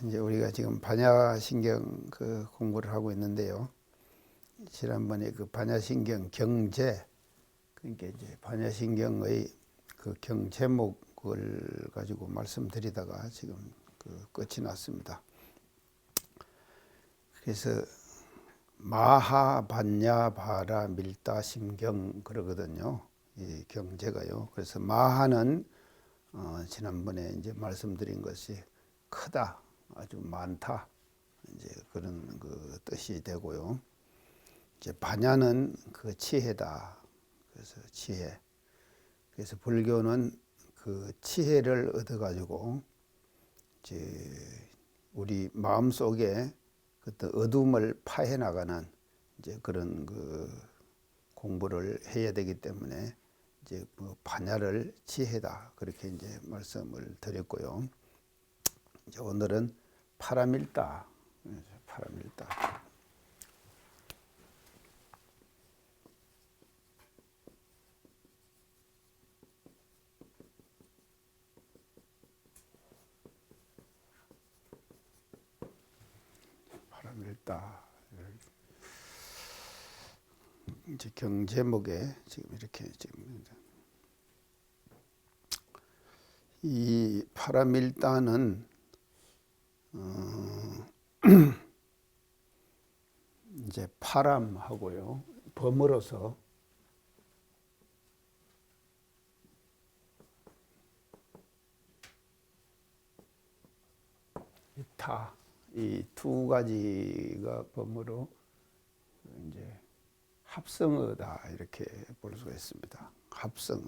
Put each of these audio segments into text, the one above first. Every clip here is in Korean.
이제 우리가 지금 반야신경 공부를 하고 있는데요. 지난번에 반야신경 경제, 그러니까 이제 반야신경의 경제목을 가지고 말씀드리다가 지금 끝이 났습니다. 그래서 마하 반야 바라 밀다 신경 그러거든요. 이 경제가요. 그래서 마하는 지난번에 이제 말씀드린 것이 크다, 아주 많다, 이제 그런 뜻이 되고요. 이제 반야는 지혜다. 그래서 지혜. 그래서 불교는 지혜를 얻어가지고 이제 우리 마음 속에 어둠을 파해 나가는 이제 그런 공부를 해야 되기 때문에 이제 반야를 지혜다, 그렇게 이제 말씀을 드렸고요. 이제 오늘은 파라밀다. 파라밀다. 파라밀다. 이제 경제목에 지금 이렇게 이 파라밀다는 이제 파람하고요, 범으로서 타, 이 두 가지가 범으로 이제 합성어다, 이렇게 볼 수가 있습니다. 합성어.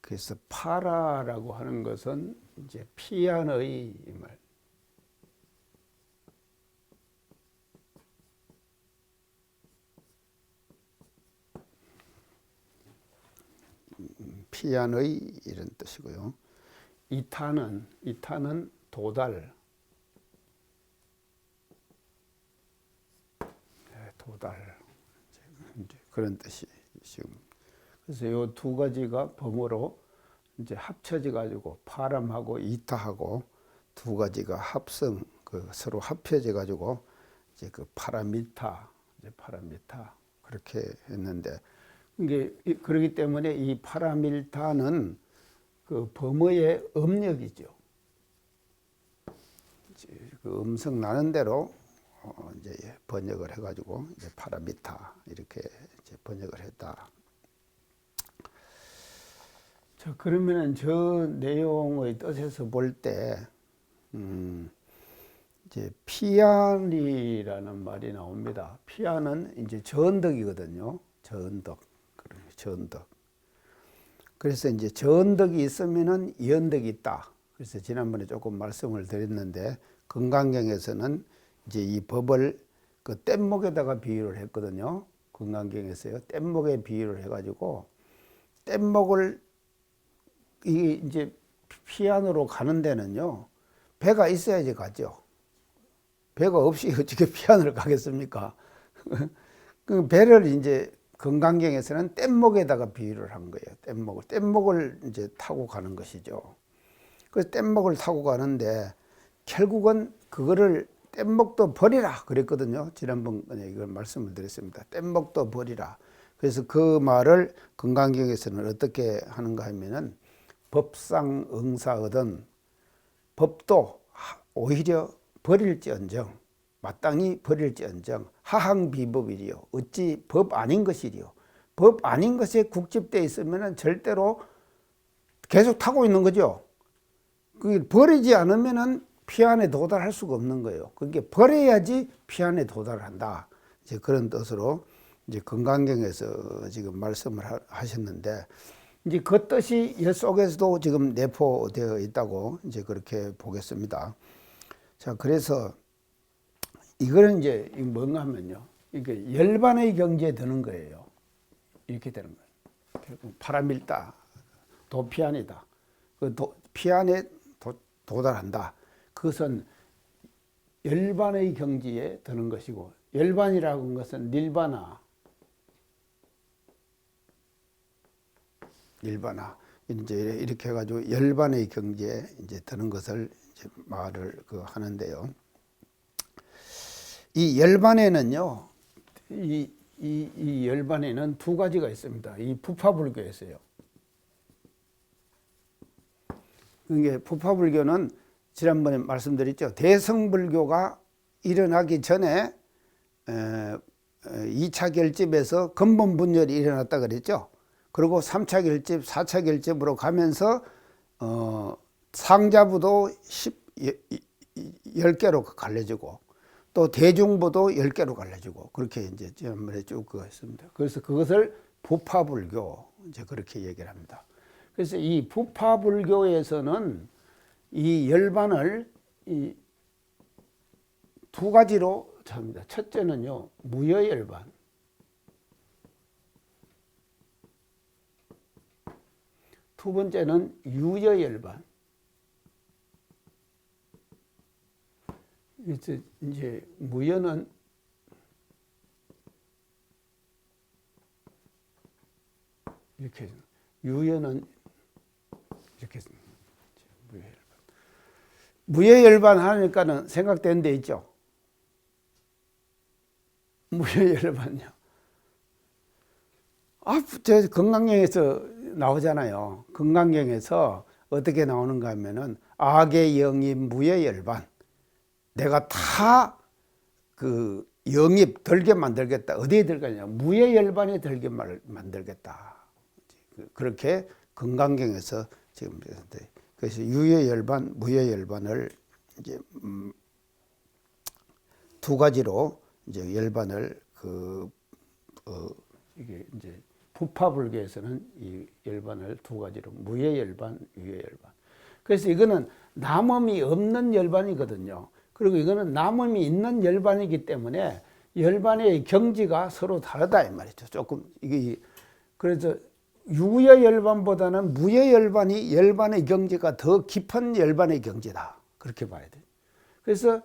그래서 파라라고 하는 것은 이제 피안의 말. 피안의 이런 뜻이고요. 이타는 도달. 도달. 이제 그런 뜻이 지금. 그래서 이 두 가지가 범으로 이제 합쳐져 가지고 파람하고 이타하고 두 가지가 합성, 서로 합쳐져 가지고 이제 파라미타, 이제 파라미타 그렇게 했는데, 이게 그렇기 때문에 이 파라밀타는 범어의 음력이죠. 음성 나는 대로 이제 번역을 해가지고 이제 파라미타 이렇게 이제 번역을 했다. 자, 그러면은 저 내용의 뜻에서 볼 때 이제 피안이라는 말이 나옵니다. 피안은 이제 전덕이거든요. 전덕. 전덕. 그래서 이제 전덕이 있으면은 연덕이 있다. 그래서 지난번에 조금 말씀을 드렸는데, 건강경에서는 이제 이 법을 뗏목에다가 비유를 했거든요. 건강경에서요. 뗏목에 비유를 해가지고, 뗏목을 이제 피안으로 가는 데는요, 배가 있어야지 가죠. 배가 없이 어떻게 피안을 가겠습니까? 그 배를 이제 건강경에서는 뗏목에다가 비유를 한 거예요. 뗏목을 이제 타고 가는 것이죠. 그래서 뗏목을 타고 가는데 결국은 그거를 뗏목도 버리라 그랬거든요. 지난번에 이걸 말씀을 드렸습니다. 뗏목도 버리라. 그래서 그 말을 건강경에서는 어떻게 하는가 하면은 법상응사거든 법도 오히려 버릴지언정, 마땅히 버릴지언정 하항비법이리요. 어찌 법 아닌 것이리요. 법 아닌 것에 국집되어 있으면 절대로 계속 타고 있는 거죠. 그게 버리지 않으면 피안에 도달할 수가 없는 거예요. 그게 버려야지 피안에 도달한다. 이제 그런 뜻으로 이제 건강경에서 지금 말씀을 하셨는데, 이제 그 뜻이 이 속에서도 지금 내포되어 있다고 이제 그렇게 보겠습니다. 자, 그래서 이거는 이제 뭔가 하면요, 이게 열반의 경지에 드는 거예요. 이렇게 되는 거예요. 파라밀다, 도피안이다. 피안에 도달한다. 그것은 열반의 경지에 드는 것이고, 열반이라고 하는 것은 닐바나. 이제 이렇게 해가지고 열반의 경지에 이제 드는 것을 이제 말을 하는데요. 이 열반에는요, 이 열반에는 두 가지가 있습니다. 이 부파불교에서요. 이게 부파불교는 지난번에 말씀드렸죠. 대성불교가 일어나기 전에 2차 결집에서 근본 분열이 일어났다 그랬죠. 그리고 3차 결집, 4차 결집으로 가면서 상자부도 10개로 갈라지고 또 대중부도 10개로 갈라지고 그렇게 이제 지난번에 쭉 했습니다. 그래서 그것을 부파불교 이제 그렇게 얘기를 합니다. 그래서 이 부파불교에서는 이 열반을 두 가지로 합니다. 첫째는요, 무여열반. 두 번째는 유여열반. 이제 무여는 이렇게, 유여는 이렇게. 무여열반 하니까는 생각되는 데 있죠. 무여열반요. 저 건강경에서 나오잖아요. 건강경에서 어떻게 나오는가 하면은 악의 영입 무여열반. 내가 다 영입 들게 만들겠다. 어디에 들겠냐? 무여열반에 들게 만들겠다. 그렇게 건강경에서 지금 그래서 유여열반, 무여열반을 이제 두 가지로 이제 열반을 이게 이제 부파불교에서는 이 열반을 두 가지로 무여열반, 유여열반. 그래서 이거는 남음이 없는 열반이거든요. 그리고 이거는 남음이 있는 열반이기 때문에 열반의 경지가 서로 다르다 이 말이죠. 조금 이게 그래서 유여열반보다는 무여열반이 열반의 경지가 더 깊은 열반의 경지다. 그렇게 봐야 돼요. 그래서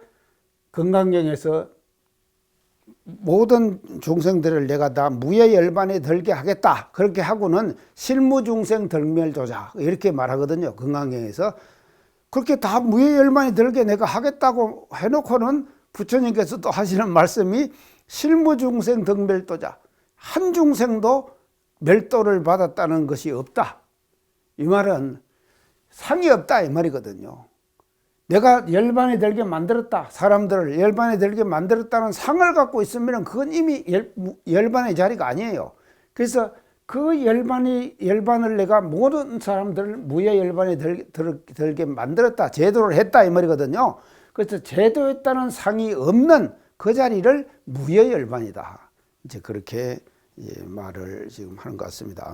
건강경에서 모든 중생들을 내가 다 무여열반에 들게 하겠다. 그렇게 하고는 실무중생 덜멸조자 이렇게 말하거든요. 건강경에서. 그렇게 다 무여열반에 들게 내가 하겠다고 해놓고는 부처님께서 또 하시는 말씀이 실무중생 덜멸도자. 한 중생도 멸도를 받았다는 것이 없다. 이 말은 상이 없다 이 말이거든요. 내가 열반에 들게 만들었다. 사람들을 열반에 들게 만들었다는 상을 갖고 있으면 그건 이미 열반의 자리가 아니에요. 그래서 그 열반을 내가 모든 사람들을 무여열반에 들게 만들었다. 제도를 했다 이 말이거든요. 그래서 제도했다는 상이 없는 그 자리를 무여열반이다. 이제 그렇게 말을 지금 하는 것 같습니다.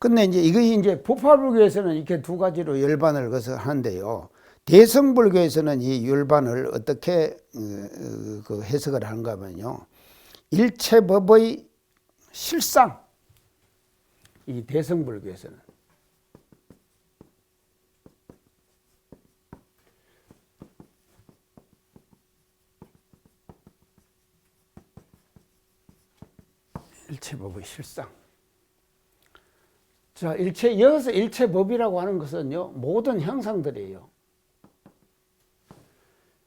근데 이제 부파불교에서는 이렇게 두 가지로 열반을 하는데요. 대성불교에서는 이 열반을 어떻게 해석을 하는가 하면요. 일체법의 실상. 이 대성불교에서는. 일체법의 실상. 자, 여기서 일체법이라고 하는 것은요, 모든 형상들이에요.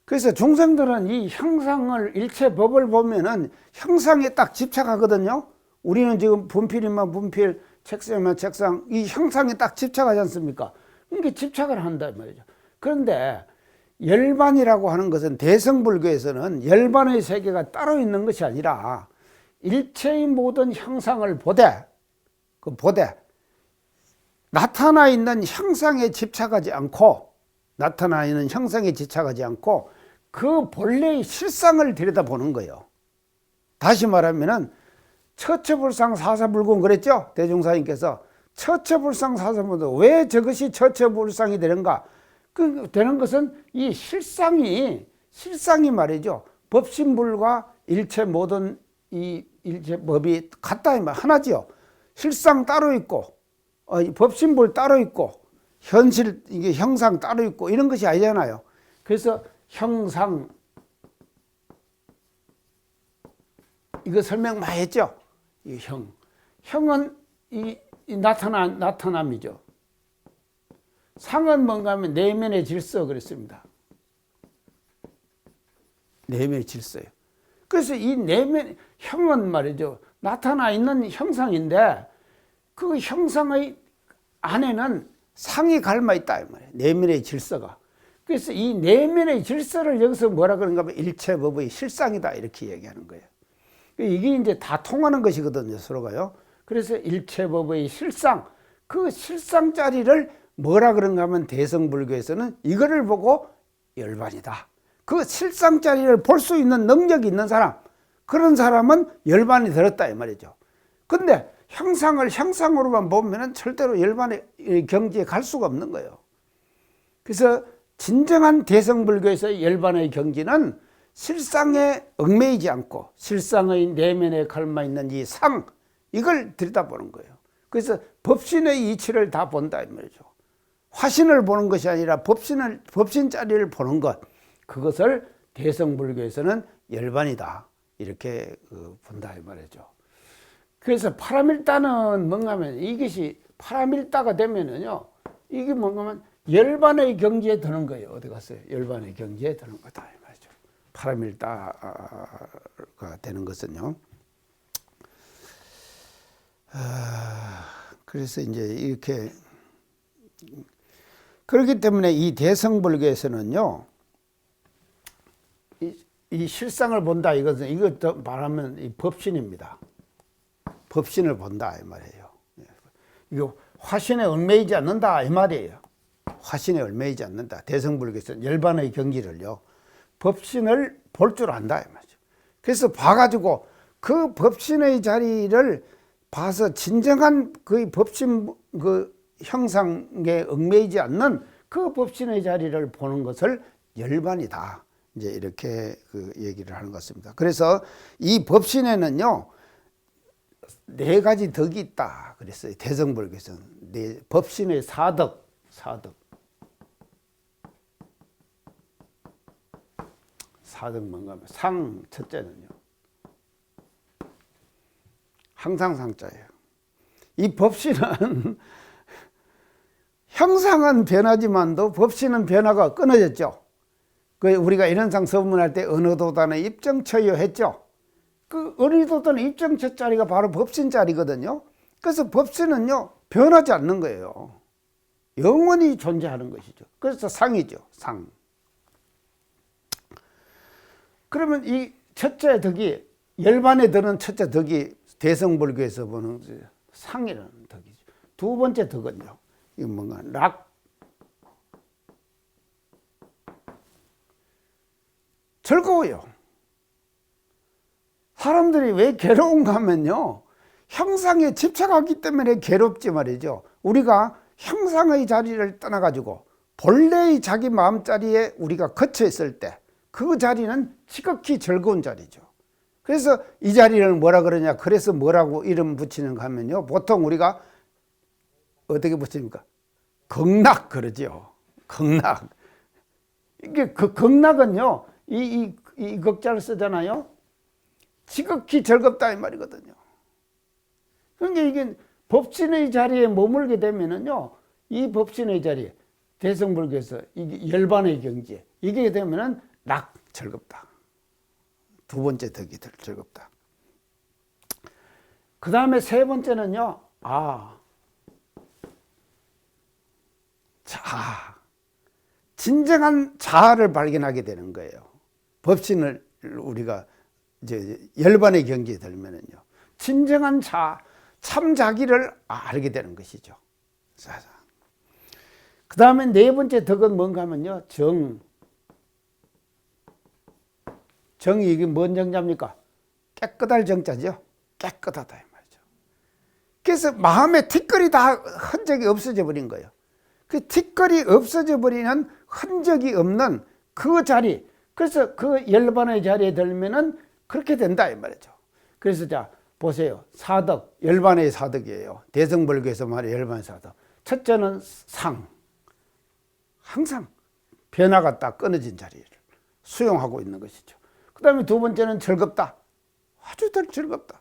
그래서 중생들은 이 형상을, 일체법을 보면은 형상에 딱 집착하거든요. 우리는 지금 분필이면 분필, 책상이면 책상, 이 형상에 딱 집착하지 않습니까? 그러니까 집착을 한다 말이죠. 그런데 열반이라고 하는 것은 대성불교에서는 열반의 세계가 따로 있는 것이 아니라 일체의 모든 형상을 보되 나타나 있는 형상에 집착하지 않고 그 본래의 실상을 들여다보는 거예요. 다시 말하면은 처처불상 사사불공 그랬죠? 대종사님께서 처처불상 사사불공. 왜 저것이 처처불상이 되는가? 되는 것은 이 실상이 말이죠. 법신불과 일체 모든 이 일체법이 같다 하나지요. 실상 따로 있고 법신불 따로 있고 현실 이게 형상 따로 있고 이런 것이 아니잖아요. 그래서 형상 이거 설명 많이 했죠. 이 형은 이 나타남이죠. 상은 뭔가 하면 내면의 질서 그랬습니다. 내면의 질서예요. 그래서 이 내면, 형은 말이죠. 나타나 있는 형상인데 그 형상의 안에는 상이 갈마 있다 이 말이에요. 내면의 질서가. 그래서 이 내면의 질서를 여기서 뭐라 그런가 하면 일체법의 실상이다 이렇게 얘기하는 거예요. 이게 이제 다 통하는 것이거든요, 서로가요. 그래서 일체법의 실상, 그 실상짜리를 뭐라 그런가 하면 대성불교에서는 이거를 보고 열반이다. 그 실상짜리를 볼 수 있는 능력이 있는 사람, 그런 사람은 열반이 들었다 이 말이죠. 근데 형상을 형상으로만 보면은 절대로 열반의 경지에 갈 수가 없는 거예요. 그래서 진정한 대성불교에서의 열반의 경지는 실상에 얽매이지 않고 실상의 내면에 갈마 있는 이 상, 이걸 들여다보는 거예요. 그래서 법신의 이치를 다 본다 이 말이죠. 화신을 보는 것이 아니라 법신짜리를 보는 것, 그것을 대성불교에서는 열반이다 이렇게 본다 이 말이죠. 그래서 파라밀다는 뭔가 하면 이것이 파라밀다가 되면은요, 이게 뭔가 하면 열반의 경지에 드는 거예요. 어디 갔어요? 열반의 경지에 드는 거다 이 말이죠. 파라밀다가 되는 것은요. 그래서 이제 이렇게 그렇기 때문에 이 대성불교에서는요, 이 실상을 본다 이것은 이것도 말하면 이 법신입니다. 법신을 본다 이 말이에요. 이거 화신에 얽매이지 않는다 이 말이에요. 화신에 얽매이지 않는다. 대성불교에서는 열반의 경지를요, 법신을 볼 줄 안다 이 말이죠. 그래서 봐가지고 그 법신의 자리를 봐서 진정한 그 법신 그 형상에 얽매이지 않는 그 법신의 자리를 보는 것을 열반이다. 이제 이렇게 그 얘기를 하는 것 같습니다. 그래서 이 법신에는요, 4가지 덕이 있다 그랬어요. 대성불교에서는 법신의 사덕. 사덕 뭔가 하면 상 첫째는요, 항상 상자예요. 이 법신은 형상은 변하지만도 법신은 변화가 끊어졌죠. 그 우리가 인원상 서문할 때 언어도단의 입정처요 했죠. 그 언어도단의 입정처 자리가 바로 법신 자리거든요. 그래서 법신은요, 변하지 않는 거예요. 영원히 존재하는 것이죠. 그래서 상이죠, 상. 그러면 이 첫째 덕이, 열반에 드는 첫째 덕이 대성불교에서 보는 상이라는 덕이죠. 두 번째 덕은요, 이건 뭔가 락. 즐거워요. 사람들이 왜 괴로운가 하면요, 형상에 집착하기 때문에 괴롭지 말이죠. 우리가 형상의 자리를 떠나가지고 본래의 자기 마음자리에 우리가 거쳐 있을 때 그 자리는 지극히 즐거운 자리죠. 그래서 이 자리를 뭐라 그러냐, 그래서 뭐라고 이름 붙이는가 하면요, 보통 우리가 어떻게 붙입니까? 극락 그러죠. 극락. 이게 그 극락은요, 이 극자를 쓰잖아요. 지극히 즐겁다 이 말이거든요. 그러니까 이게 법신의 자리에 머물게 되면은요, 이 법신의 자리에 대성불교에서 이게 열반의 경지에 이게 되면은 락 즐겁다. 두 번째 덕이 즐겁다. 그 다음에 세 번째는요, 자아. 진정한 자아를 발견하게 되는 거예요. 법신을 우리가 이제 열반의 경지에 들면은요, 진정한 자아, 참 자기를 알게 되는 것이죠. 그 다음에 네 번째 덕은 뭔가 하면요, 정이 이게 뭔 정자입니까? 깨끗할 정자죠. 깨끗하다 이 말이죠. 그래서 마음에 티끌이 다 흔적이 없어져 버린 거예요. 그 티끌이 없어져 버리는 흔적이 없는 그 자리, 그래서 그 열반의 자리에 들면은 그렇게 된다 이 말이죠. 그래서 자 보세요. 사덕, 열반의 사덕이에요. 대성불교에서 말해 열반의 사덕. 첫째는 상, 항상 변화가 딱 끊어진 자리를 수용하고 있는 것이죠. 그 다음에 두 번째는 즐겁다. 아주 더 즐겁다.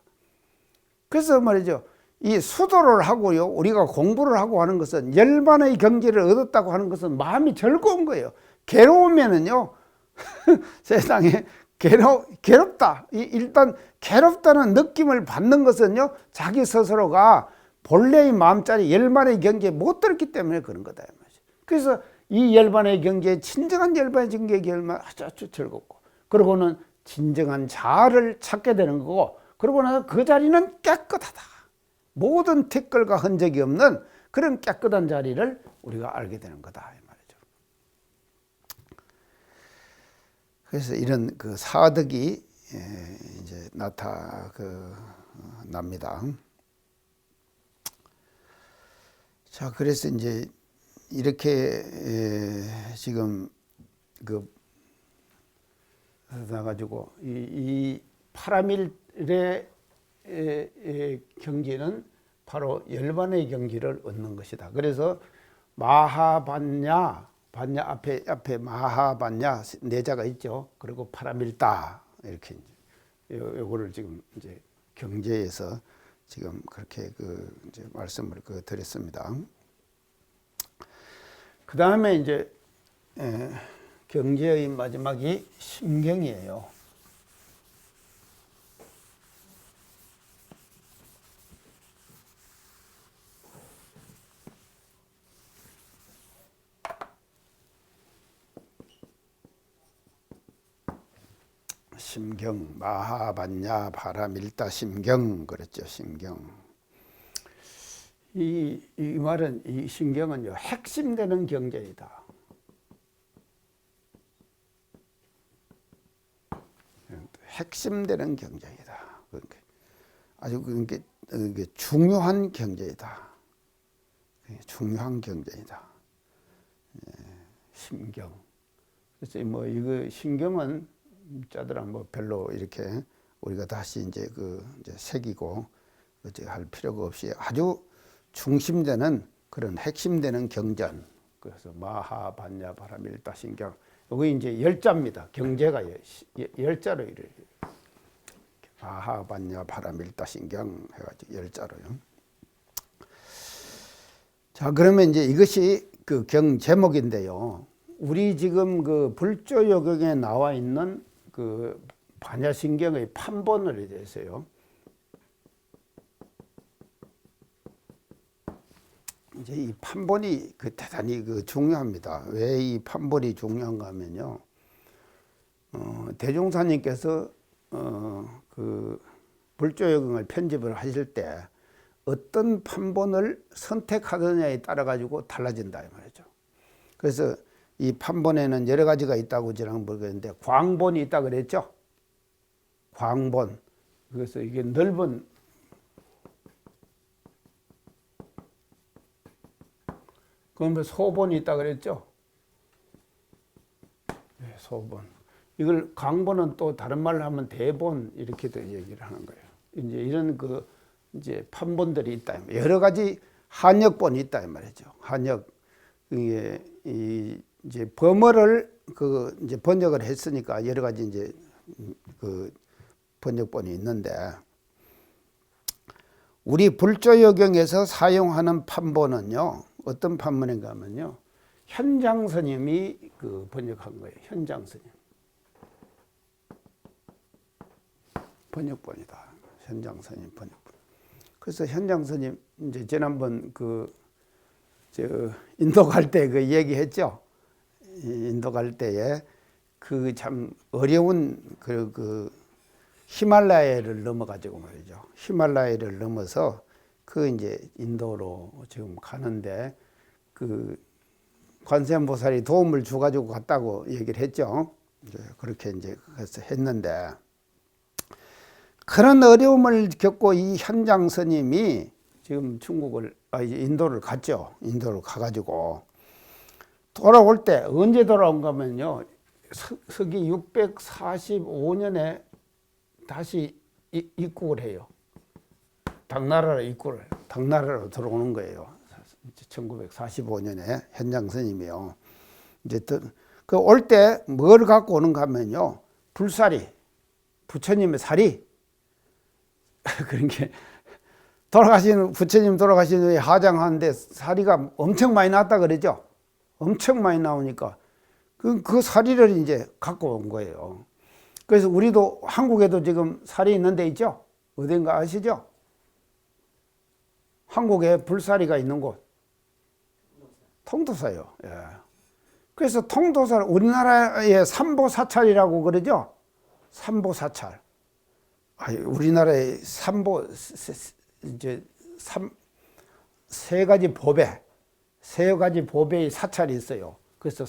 그래서 말이죠, 이 수도를 하고요, 우리가 공부를 하고 하는 것은 열반의 경지를 얻었다고 하는 것은 마음이 즐거운 거예요. 괴로우면은요, 세상에 괴롭다. 일단 괴롭다는 느낌을 받는 것은요, 자기 스스로가 본래의 마음자리 열반의 경지에 못 들었기 때문에 그런 거다. 그래서 이 열반의 경지에, 진정한 열반의 경지에 결면 아주 즐겁고, 그러고는 진정한 자아를 찾게 되는 거고, 그러고 나서 그 자리는 깨끗하다. 모든 티끌과 흔적이 없는 그런 깨끗한 자리를 우리가 알게 되는 거다, 이 말이죠. 그래서 이런 그 사득이 이제 납니다. 자, 그래서 이제 이렇게 지금 나가지고 이 파라밀의 경지는 바로 열반의 경지를 얻는 것이다. 그래서 마하반야, 반야 앞에 마하반야 네자가 있죠. 그리고 파라밀다, 이렇게 요거를 지금 이제 경제에서 지금 그렇게 이제 말씀을 드렸습니다. 그 다음에 이제 경제의 마지막이 심경이에요. 심경, 마하반야 파라밀다 심경, 그랬죠. 심경. 이 말은, 이 심경은요, 핵심되는 경제이다. 핵심되는 경제이다. 아주 그게 중요한 경제이다. 중요한 경제이다. 심경. 그래서 뭐 이거 심경은 자들은 뭐 별로 이렇게 우리가 다시 이제 이제 새기고 이제 할 필요가 없이 아주 중심되는 그런 핵심되는 경전. 그래서 마하반야 파라밀다 심경. 이게 이제 열자입니다. 경제가 열자로 이래요. 마하반야 파라밀다 심경 해가지고 열자로요. 자, 그러면 이제 이것이 그 경 제목인데요. 우리 지금 불조요경에 나와 있는 반야심경의 판본을 대해서요. 이제 이 판본이 대단히 중요합니다. 왜 이 판본이 중요한가 하면요. 대종사님께서 불조요경을 편집을 하실 때 어떤 판본을 선택하느냐에 따라 가지고 달라진다, 이 말이죠. 그래서 이 판본에는 여러 가지가 있다고 저랑 모르겠는데, 광본이 있다 그랬죠. 광본. 그래서 이게 넓은, 그러면 소본이 있다 그랬죠. 네, 소본. 이걸 광본은 또 다른 말로 하면 대본, 이렇게도 얘기를 하는 거예요. 이제 이런 이제 판본들이 있다. 여러 가지 한역본이 있다 이 말이죠. 한역, 이게 이제 범어를 이제 번역을 했으니까 여러 가지 이제 번역본이 있는데, 우리 불조요경에서 사용하는 판본은요, 어떤 판본인가 하면요, 현장스님이 번역한 거예요. 현장스님 번역본이다. 현장스님 번역본. 그래서 현장스님 이제 지난번 인도 갈 때 얘기했죠. 인도 갈 때에 참 어려운 히말라야를 넘어가지고 말이죠. 히말라야를 넘어서 이제 인도로 지금 가는데 관세음보살이 도움을 줘가지고 갔다고 얘기를 했죠. 그렇게 이제 그래서 했는데, 그런 어려움을 겪고 이 현장 스님이 지금 인도를 갔죠. 인도를 가가지고 돌아올 때, 언제 돌아온가 하면요, 서기 645년에 다시 입국을 해요. 당나라로 들어오는 거예요. 1945년에 현장 스님이요. 이제 올 때 뭘 갖고 오는가 하면요, 불사리, 부처님의 사리. 그런 게 부처님 돌아가신 후에 하장하는데 사리가 엄청 많이 났다 그러죠. 엄청 많이 나오니까 그 사리를 이제 갖고 온 거예요. 그래서 우리도 한국에도 지금 사리 있는 데 있죠. 어딘가 아시죠? 한국에 불사리가 있는 곳. 통도사요. 예. 그래서 통도사를 우리나라의 삼보사찰이라고 그러죠. 삼보사찰. 우리나라의 이제 세 가지 법의 사찰이 있어요. 그래서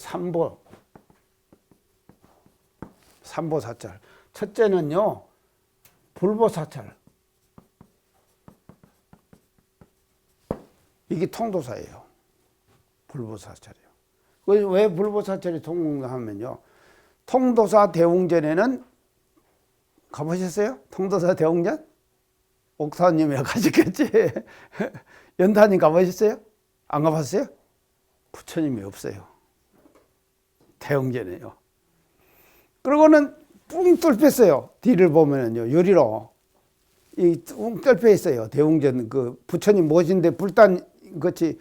삼보사찰. 첫째는요, 불보사찰. 이게 통도사예요. 불보사찰이에요. 왜 불보사찰이 통도하면요, 통도사 대웅전에는 가보셨어요? 통도사 대웅전? 옥사님이 가셨겠지. 연타님 가보셨어요? 안 가봤어요? 부처님이 없어요. 대웅전에요. 그러고는 뿡 뚫혔어요. 뒤를 보면은요, 유리로. 뿡 뚫혀 있어요. 대웅전, 부처님 모신데 불단 같이,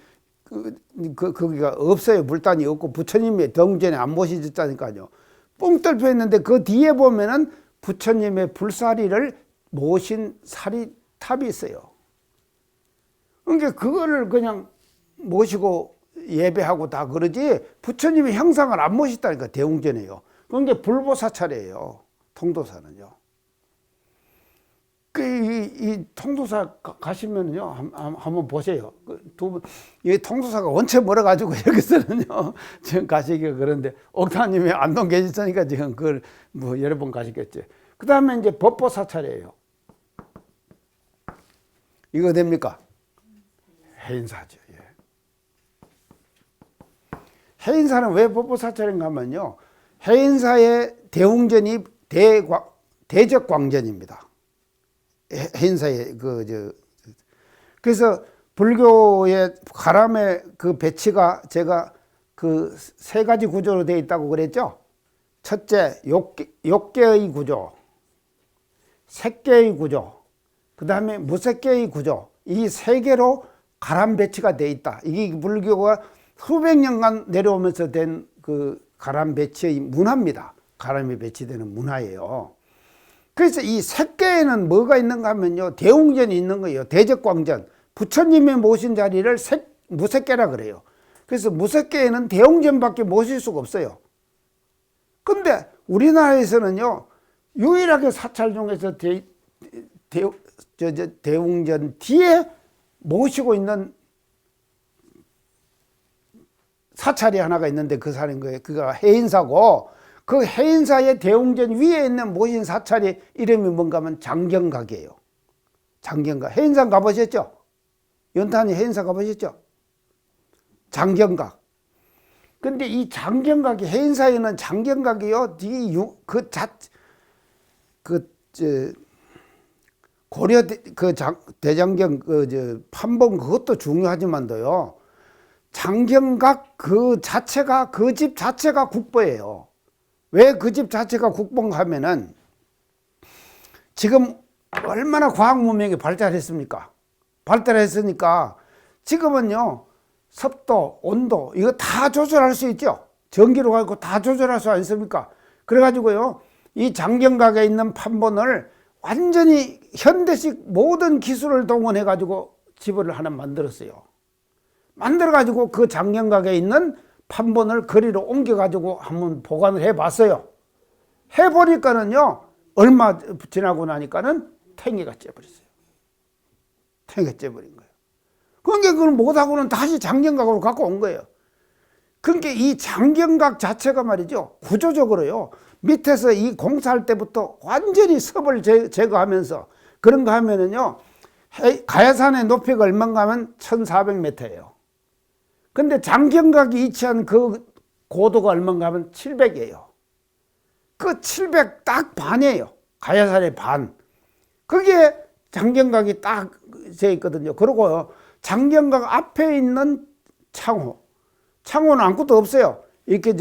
거기가 없어요. 불단이 없고, 부처님이 대웅전에 안 모시셨다니까요. 뿡 뚫혀 있는데 그 뒤에 보면은 부처님의 불사리를 모신 사리탑이 있어요. 그러니까 그거를 그냥 모시고 예배하고 다 그러지, 부처님의 형상을 안 모셨다니까, 대웅전에요. 그게 불보사찰이에요. 통도사는요. 이 통도사 가시면요, 한번 보세요. 이 통도사가 원체 멀어가지고 여기서는요, 지금 가시기가 그런데, 옥타님이 안동 계셨으니까 지금 그걸 여러 번 가시겠지. 그 다음에 이제 법보사찰이에요. 이거 됩니까? 해인사죠. 예. 해인사는 왜 법보사찰인가 하면요, 해인사의 대웅전이 대적광전입니다. 해인사의 그래서 불교의 가람의 그 배치가 제가 그 세 가지 구조로 되어 있다고 그랬죠. 첫째, 욕계의 구조, 색계의 구조, 그 다음에 무색계의 구조, 이 세 개로 가람 배치가 되어 있다. 이게 불교가 수백 년간 내려오면서 된 그 가람 배치의 문화입니다. 가람이 배치되는 문화예요. 그래서 이 색계에는 뭐가 있는가 하면요, 대웅전이 있는 거예요. 대적광전. 부처님의 모신 자리를 무색계라 그래요. 그래서 무색계에는 대웅전밖에 모실 수가 없어요. 근데 우리나라에서는요, 유일하게 사찰 중에서 대웅전 뒤에 모시고 있는 사찰이 하나가 있는데 그 사람인 거예요. 그가 해인사고, 그 해인사의 대웅전 위에 있는 모신 사찰이 이름이 뭔가 하면 장경각이에요. 장경각. 해인사 가보셨죠? 연탄이 해인사 가보셨죠? 장경각. 근데 이 장경각이, 해인사에는 장경각이요, 고려 대장경 판본 그것도 중요하지만도요, 장경각 그 집 자체가 국보예요. 왜 그 집 자체가 국보인가 하면은, 지금 얼마나 과학 문명이 발달했습니까? 발달했으니까 지금은요, 습도, 온도 이거 다 조절할 수 있죠. 전기로 가지고 다 조절할 수 있습니까? 그래가지고요, 이 장경각에 있는 판본을 완전히 현대식 모든 기술을 동원해 가지고 집을 하나 만들었어요. 만들어 가지고 그 장경각에 있는 판본을 거리로 옮겨 가지고 한번 보관을 해 봤어요. 해 보니까는요, 얼마 지나고 나니까는 탱이가 째버렸어요. 탱이가 째버린 거예요. 그러니까 그걸 못하고는 다시 장경각으로 갖고 온 거예요. 그러니까 이 장경각 자체가 말이죠, 구조적으로요, 밑에서 이 공사할 때부터 완전히 섭을 제거하면서 그런 거 하면은요, 가야산의 높이가 얼마인가 하면 1400m예요. 근데 장경각이 위치한 그 고도가 얼마인가 하면 700이에요. 그 700 딱 반이에요. 가야산의 반. 그게 장경각이 딱 재 있거든요. 그리고 장경각 앞에 있는 창호는 아무것도 없어요. 이렇게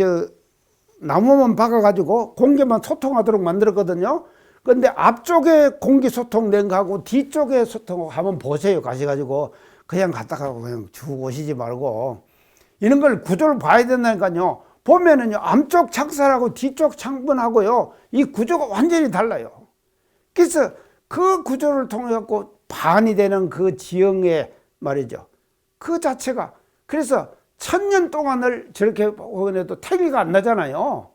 나무만 박아가지고 공기만 소통하도록 만들었거든요. 근데 앞쪽에 공기소통 된 거하고 뒤쪽에 소통하고 한번 보세요. 가셔가지고 그냥 갔다가 그냥 쭉 오시지 말고 이런 걸 구조를 봐야 된다니까요. 보면은요, 앞쪽 창살하고 뒤쪽 창문하고요, 이 구조가 완전히 달라요. 그래서 그 구조를 통해 갖고 반이 되는 그 지형의 말이죠. 그 자체가 그래서 1000년 동안을 저렇게 보내도 태기가 안 나잖아요.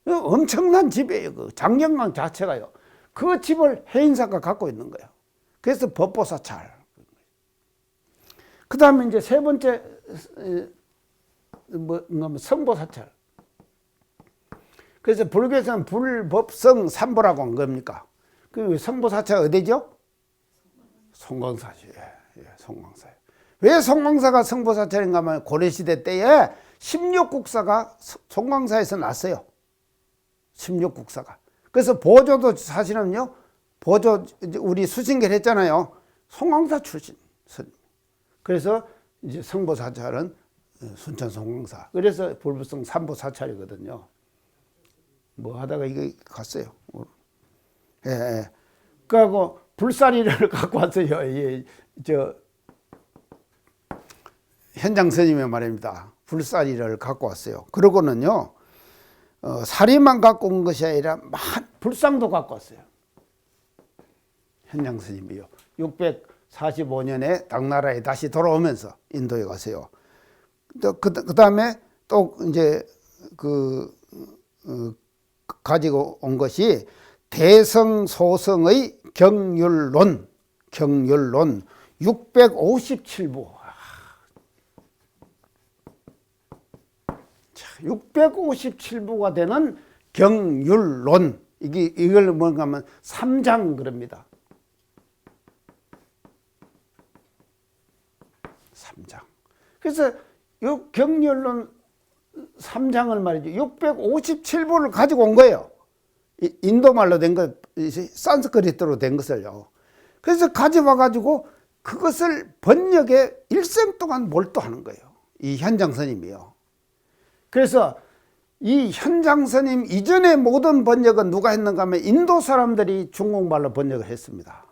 엄청난 집이에요. 그 장경강 자체가요. 그 집을 해인사가 갖고 있는 거예요. 그래서 법보사찰. 그 다음에 이제 세 번째, 성보사찰. 그래서 불교에서는 불법성 삼보라고 한 겁니까? 그 성보사찰 어디죠? 송광사죠. 예, 송광사요. 왜 송광사가 성보사찰인가 하면 고려시대 때에 16국사가 송광사에서 났어요. 16국사가. 그래서 보조도 사실은요, 보조, 우리 수신계를 했잖아요. 송광사 출신. 그래서 이제 성보사찰은 순천 송광사. 그래서 불법성 삼보사찰이거든요. 뭐 하다가 이게 갔어요. 예, 예. 그하고 불사리를 갖고 왔어요. 예, 현장 스님의 말입니다. 불사리를 갖고 왔어요. 그러고는요, 사리만 갖고 온 것이 아니라 불상도 갖고 왔어요. 현장 스님이요. 645년에 당나라에 다시 돌아오면서 인도에 가세요. 그 다음에 또 이제 가지고 온 것이 대성소성의 경율론 657부. 657부가 되는 경율론. 이걸 뭔가 하면 3장 그럽니다. 3장. 그래서 이 경율론 3장을 말이죠. 657부를 가지고 온 거예요. 인도 말로 된 것, 산스크리트로 된 것을요. 그래서 가져와 가지고 그것을 번역에 일생 동안 몰두하는 거예요. 이 현장 스님이요. 그래서 이 현장 스님 이전의 모든 번역은 누가 했는가 하면 인도 사람들이 중국말로 번역을 했습니다.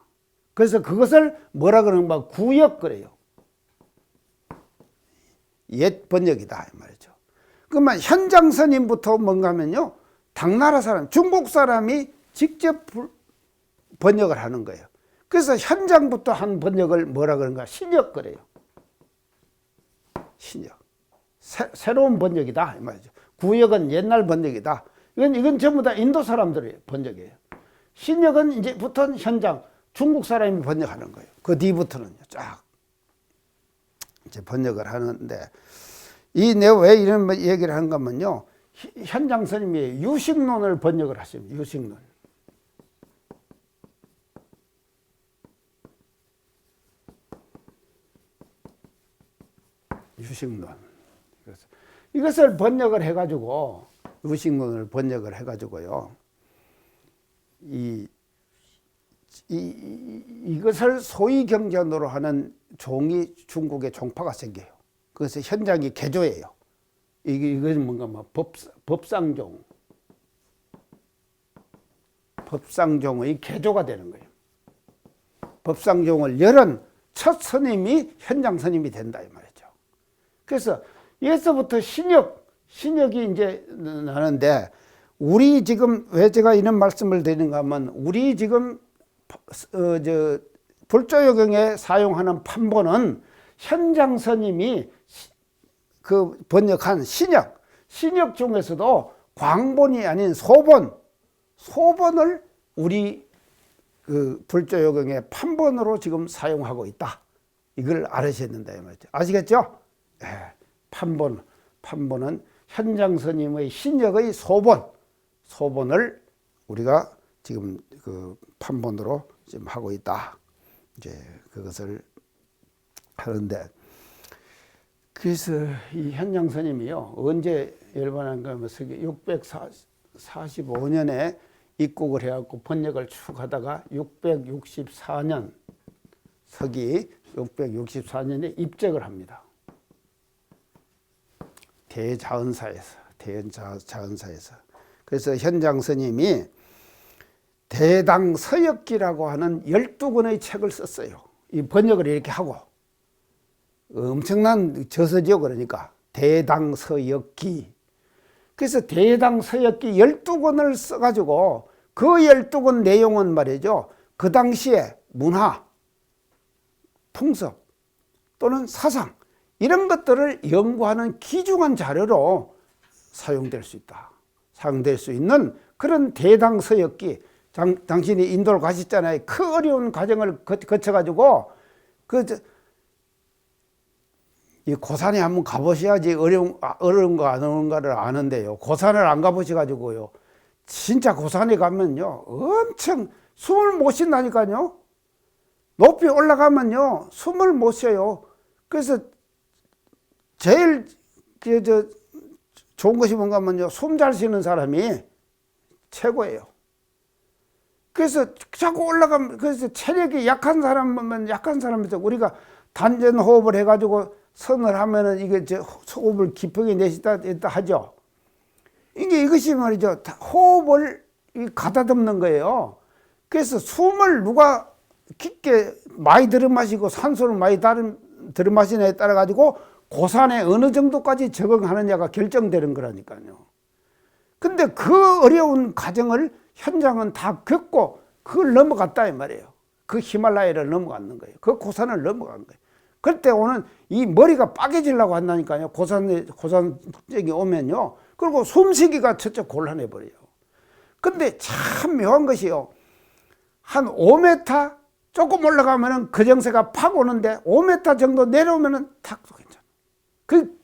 그래서 그것을 뭐라 그러는가 구역 그래요. 옛 번역이다 이 말이죠. 그러면 현장 스님부터 뭔가 하면요, 당나라 사람, 중국 사람이 직접 번역을 하는 거예요. 그래서 현장부터 한 번역을 뭐라 그런가 신역 그래요. 신역. 새로운 번역이다 이 말이죠. 구역은 옛날 번역이다. 이건 전부 다 인도 사람들의 번역이에요. 신역은 이제부터 현장, 중국 사람이 번역하는 거예요. 그 뒤부터는 쫙 이제 번역을 하는데, 내가 왜 이런 얘기를 하는가 하면요, 현장 스님이 유식론을 번역을 하십니다. 유식론. 유식론. 이것을 번역을 해가지고, 유식론을 번역을 해가지고요, 이것을 소위 경전으로 하는 종이 중국의 종파가 생겨요. 그래서 현장이 개조예요. 이건 뭔가 뭐 법상종. 법상종의 개조가 되는 거예요. 법상종을 열은 첫 스님이 현장 스님이 된다 이 말이죠. 그래서 여기서부터 신역이 이제 나는데, 우리 지금 왜 제가 이런 말씀을 드리는가 하면, 우리 지금 불조요경에 사용하는 판본은 현장 스님이 그 번역한 신역 중에서도 광본이 아닌 소본을 우리 그 불조요경의 판본으로 지금 사용하고 있다. 이걸 알으셔야 된다 이 말이죠. 아시겠죠? 네. 판본은 현장 스님의 신역의 소본을 우리가 지금 그 판본으로 지금 하고 있다. 이제 그것을 하는데, 그래서 이 현장 스님이요, 언제 열반한가 하면 645년에 입국을 해갖고 번역을 쭉 하다가 664년 서기 664년에 입적을 합니다. 대자은사에서. 그래서 현장 스님이 대당서역기라고 하는 12권의 책을 썼어요. 이 번역을 이렇게 하고 엄청난 저서죠. 그러니까 대당서역기. 그래서 대당서역기 12권을 써가지고 그 12권 내용은 말이죠. 그 당시에 문화, 풍습 또는 사상 이런 것들을 연구하는 귀중한 자료로 사용될 수 있다. 사용될 수 있는 그런 대당서역기. 당신이 인도를 가셨잖아요. 그 어려운 과정을 거쳐가지고 이 고산에 한번 가보셔야지 어려운가 안 어려운가를 아는데요. 고산을 안 가보셔가지고요. 진짜 고산에 가면요. 엄청 숨을 못 쉰다니까요. 높이 올라가면요. 숨을 못 쉬어요. 그래서 제일 좋은 것이 뭔가 하면요. 숨 잘 쉬는 사람이 최고예요. 그래서 자꾸 올라가면, 그래서 체력이 약한 사람은 약한 사람에서 우리가 단전 호흡을 해가지고 선을 하면은 이게 호흡을 깊게 내쉬다 하죠. 이것이 말이죠. 호흡을 가다듬는 거예요. 그래서 숨을 누가 깊게 많이 들이마시고 산소를 많이 들이마시냐에 따라 가지고 고산에 어느 정도까지 적응하느냐가 결정되는 거라니까요. 근데 그 어려운 과정을 현장은 다 겪고 그걸 넘어갔다 이 말이에요. 그 히말라야를 넘어갔는 거예요. 그 고산을 넘어간 거예요. 그때 오는 이 머리가 빠개지려고 한다니까요. 고산적이 오면요. 그리고 숨쉬기가 첫째 곤란해 버려요. 근데 참 묘한 것이요. 한 5m 조금 올라가면은 그 정세가 팍 오는데 5m 정도 내려오면은 탁 괜찮아.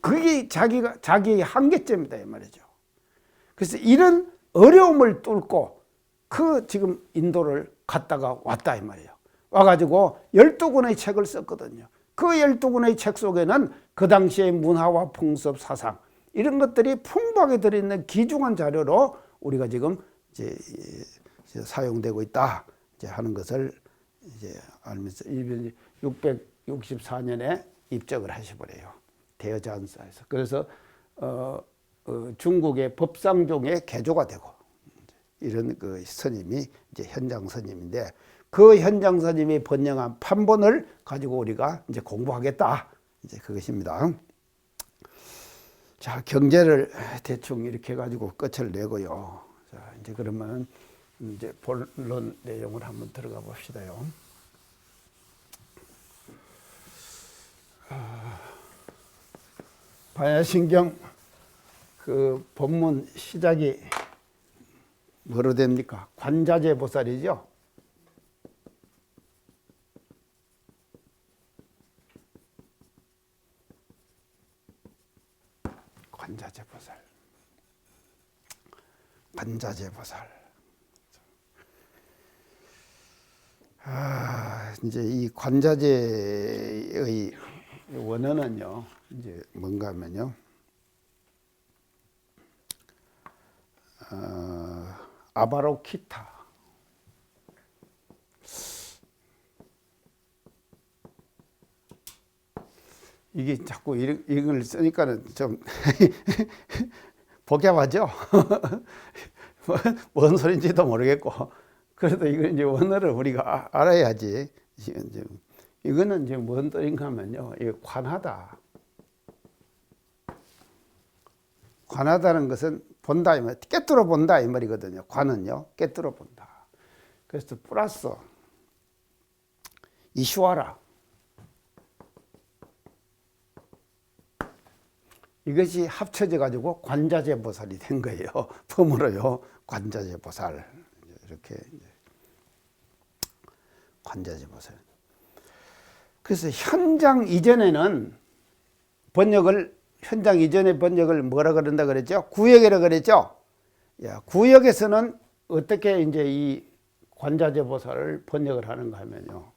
그게 자기의 한계점이다 이 말이죠. 그래서 이런 어려움을 뚫고 지금 인도를 갔다가 왔다 이 말이에요. 와가지고 12권의 책을 썼거든요. 그 12권의 책 속에는 그 당시의 문화와 풍습, 사상 이런 것들이 풍부하게 들어있는 귀중한 자료로 우리가 지금 이제 사용되고 있다 하는 것을 이제 알면서 664년에 입적을 하셔버려요. 대여자언사에서. 그래서 중국의 법상종의 개조가 되고 이런 그 스님이 이제 현장 스님인데 그 현장 스님이 번역한 판본을 가지고 우리가 이제 공부하겠다. 이제 그것입니다. 자, 경제를 대충 이렇게 해가지고 끝을 내고요. 자, 이제 그러면 이제 본론 내용을 한번 들어가 봅시다요. 반야신경 그 본문 시작이 뭐로 됩니까? 관자재 보살이죠. 관자재 보살. 관자재 보살. 이제 이 관자재의 원어는요, 이제 뭔가 하면요, 아바로키타. 이게 자꾸 이걸 쓰니까는 좀 복잡하죠? 뭔 소리인지도 모르겠고. 그래도 이건 이제 원어를 우리가 알아야지. 이거는 이제 뭔 뜻인가 하면요. 이게 관하다. 관하다는 것은 본다, 이 말, 깨뚫어 본다 이 말이거든요. 관은요, 깨뚫어 본다. 그래서 플러스 이슈와라. 이것이 합쳐져 가지고 관자재 보살이 된 거예요. 폼으로요, 관자재 보살. 이렇게 관자재 보살. 그래서 현장 이전에는 현장 이전의 번역을 뭐라 그런다 그랬죠? 구역이라 그랬죠? 구역에서는 어떻게 이제 이 관자재 보살을 번역을 하는가 하면요.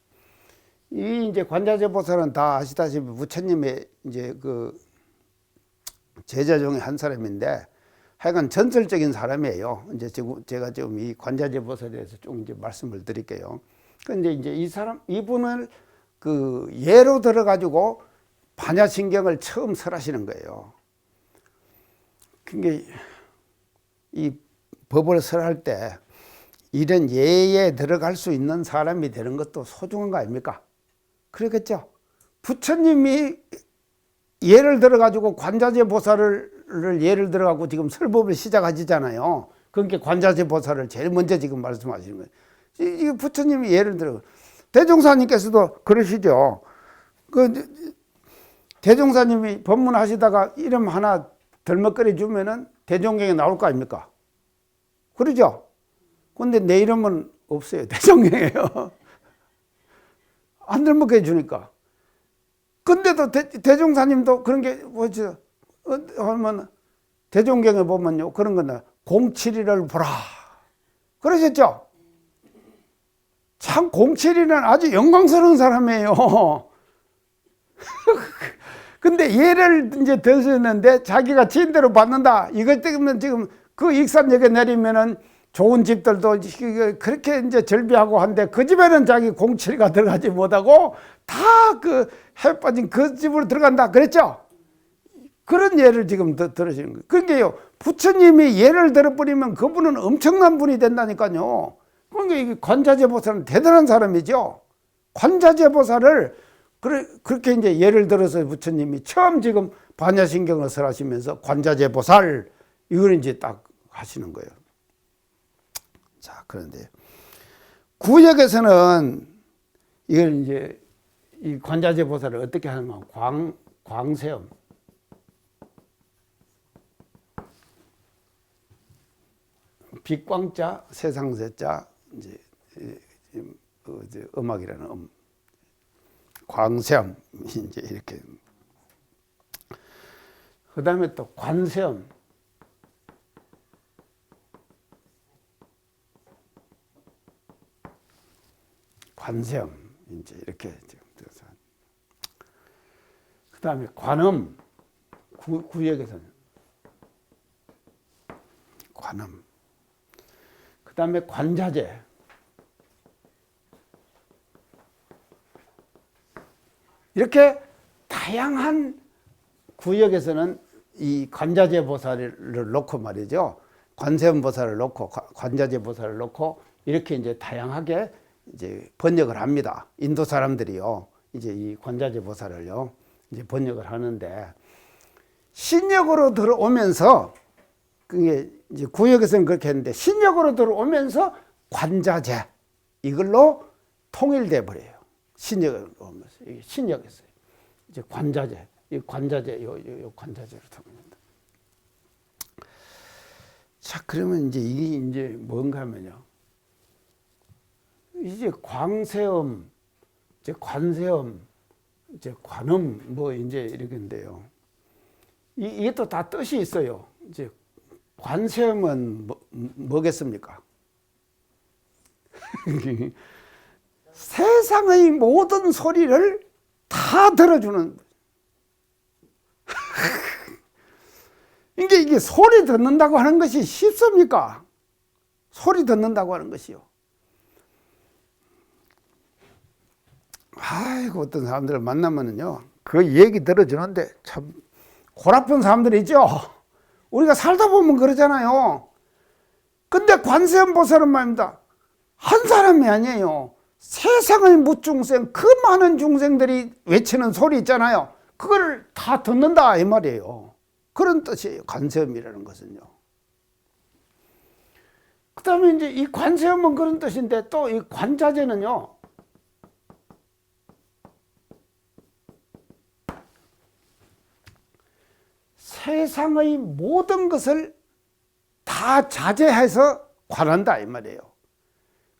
이 이제 관자재 보살은 다 아시다시피 부처님의 이제 그 제자 중에 한 사람인데 하여간 전설적인 사람이에요. 이제 제가 지금 이 관자재 보살에 대해서 좀 이제 말씀을 드릴게요. 근데 이제 이분을 그 예로 들어가지고 반야신경을 처음 설하시는 거예요. 그게 이 법을 설할 때 이런 예에 들어갈 수 있는 사람이 되는 것도 소중한 거 아닙니까? 그러겠죠. 부처님이 예를 들어 가지고 관자재 보살을 예를 들어 갖고 지금 설법을 시작하시잖아요. 그러니까 관자재 보살을 제일 먼저 지금 말씀하시는 거예요. 이 부처님이 예를 들어 대종사님께서도 그러시죠. 그 대종사님이 법문하시다가 이름 하나 덜먹거려 주면은 대종경에 나올 거 아닙니까? 그러죠. 근데 내 이름은 없어요. 대종경에요. 안 덜먹거려 주니까. 근데도 대종사님도 그런 게 뭐죠? 하면 대종경에 보면요. 그런 거는 07일을 보라. 그러셨죠? 참 07일은 아주 영광스러운 사람이에요. 근데 예를 이제 드셨는데 자기가 지인대로 받는다. 이것 때문에 지금 그 익산역에 내리면은 좋은 집들도 그렇게 이제 절비하고 한데 그 집에는 자기 07가 들어가지 못하고 다 그 해 빠진 그 집으로 들어간다. 그랬죠? 그런 예를 지금 들으시는 거예요. 그러니까요, 부처님이 예를 들어버리면 그분은 엄청난 분이 된다니까요. 그러니까 이 관자재 보살은 대단한 사람이죠. 관자재 보살을 그렇게 이제 예를 들어서 부처님이 처음 지금 반야신경을 설하시면서 관자재 보살 이걸 이제 딱 하시는 거예요. 자, 그런데 구역에서는 이걸 이제 이 관자재 보살을 어떻게 하는가? 광세음. 빛광자, 세상세자, 이제 음악이라는 광세음 이제 이렇게. 그 다음에 또 관세음. 관세음 이제 이렇게. 그 다음에 관음. 구역에서는 관음. 그 다음에 관자재. 이렇게 다양한 구역에서는 이 관자재 보살을 놓고 말이죠. 관세음 보살을 놓고 관자재 보살을 놓고 이렇게 이제 다양하게 이제 번역을 합니다. 인도 사람들이요. 이제 이 관자재 보살을요. 이제 번역을 하는데 신역으로 들어오면서 그게 이제 구역에서는 그렇게 했는데 신역으로 들어오면서 관자재 이걸로 통일돼 버려요. 신역으로 오면서 이게 신역에서요. 이제 관자재 이 관자재 요 관자재로 통합니다. 자, 그러면 이제 이게 이제 뭔가 하면요. 이제 광세음, 이제 관세음, 이제 관음 뭐 이제 이렇게인데요. 이게 또 다 뜻이 있어요. 이제 관세음은 뭐겠습니까? 세상의 모든 소리를 다 들어주는. 이게 소리 듣는다고 하는 것이 쉽습니까? 소리 듣는다고 하는 것이요. 아이고, 어떤 사람들을 만나면은요, 그 얘기 들어주는데 참 골아픈 사람들이 있죠. 우리가 살다 보면 그러잖아요. 근데 관세음 보살은 말입니다. 한 사람이 아니에요. 세상의 무중생, 그 많은 중생들이 외치는 소리 있잖아요. 그걸 다 듣는다 이 말이에요. 그런 뜻이에요. 관세음이라는 것은요. 그 다음에 이제 이 관세음은 그런 뜻인데 또 이 관자재는요. 세상의 모든 것을 다 자제해서 관한다 이 말이에요.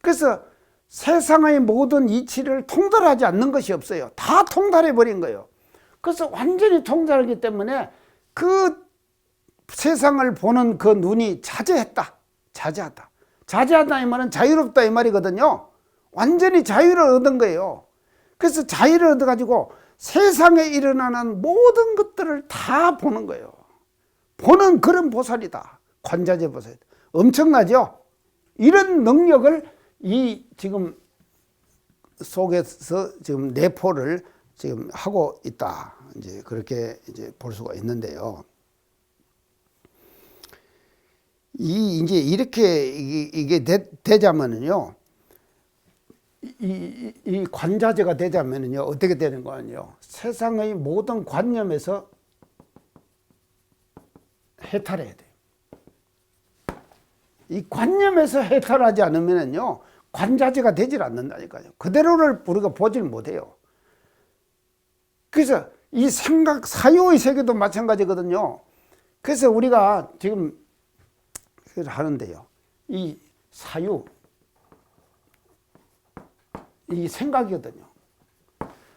그래서 세상의 모든 이치를 통달하지 않는 것이 없어요. 다 통달해 버린 거예요. 그래서 완전히 통달하기 때문에 그 세상을 보는 그 눈이 자제했다. 자제하다. 자제하다 이 말은 자유롭다 이 말이거든요. 완전히 자유를 얻은 거예요. 그래서 자유를 얻어가지고 세상에 일어나는 모든 것들을 다 보는 거예요. 보는 그런 보살이다. 관자재 보살. 엄청나죠? 이런 능력을 이 지금 속에서 지금 내포를 지금 하고 있다. 이제 그렇게 이제 볼 수가 있는데요. 이제 이렇게 이게 되자면은요, 이 관자재가 되자면은요, 어떻게 되는 거아니요? 세상의 모든 관념에서 해탈해야 돼요. 이 관념에서 해탈하지 않으면은요, 관자재가 되질 않는다니까요. 그대로를 우리가 보질 못해요. 그래서 이 생각, 사유의 세계도 마찬가지거든요. 그래서 우리가 지금 하는데요. 이 사유, 이 생각이거든요.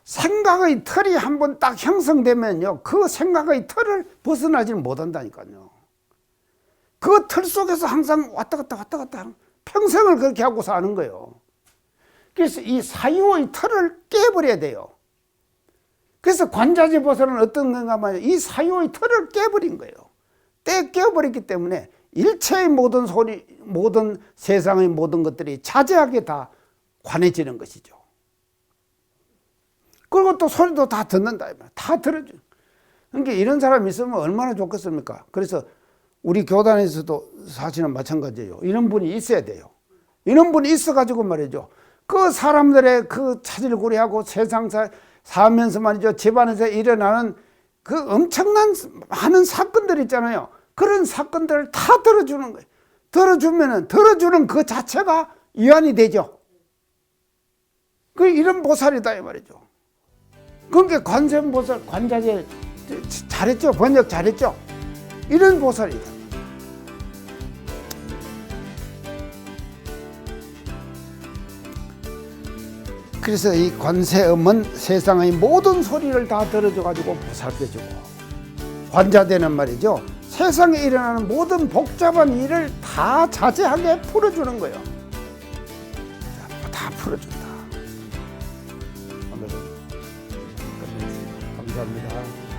생각의 틀이 한번 딱 형성되면요, 그 생각의 틀을 벗어나지 못한다니까요. 그 틀 속에서 항상 왔다 갔다 평생을 그렇게 하고 사는 거예요. 그래서 이 사유의 틀을 깨버려야 돼요. 그래서 관자재 보살은 어떤 건가 하면 이 사유의 틀을 깨버린 거예요. 깨버렸기 때문에 일체의 모든 소리, 모든 세상의 모든 것들이 자세하게 다 관해지는 것이죠. 그리고 또 소리도 다 듣는다. 다 들어줘. 그러니까 이런 사람이 있으면 얼마나 좋겠습니까? 그래서 우리 교단에서도 사실은 마찬가지예요. 이런 분이 있어야 돼요. 이런 분이 있어가지고 말이죠. 그 사람들의 그 차질구레하고 세상 사면서 말이죠. 집안에서 일어나는 그 엄청난 많은 사건들 있잖아요. 그런 사건들을 다 들어주는 거예요. 들어주는 그 자체가 위안이 되죠. 그 이런 보살이다 이 말이죠. 그러니까 관세음보살, 관자재 잘했죠. 번역 잘했죠. 이런 보살이다. 그래서 이 관세음은 세상의 모든 소리를 다 들어줘가지고 보살펴주고, 관자재는 말이죠, 세상에 일어나는 모든 복잡한 일을 다 자세하게 풀어주는 거예요. 다 풀어준다. 오늘은 감사합니다.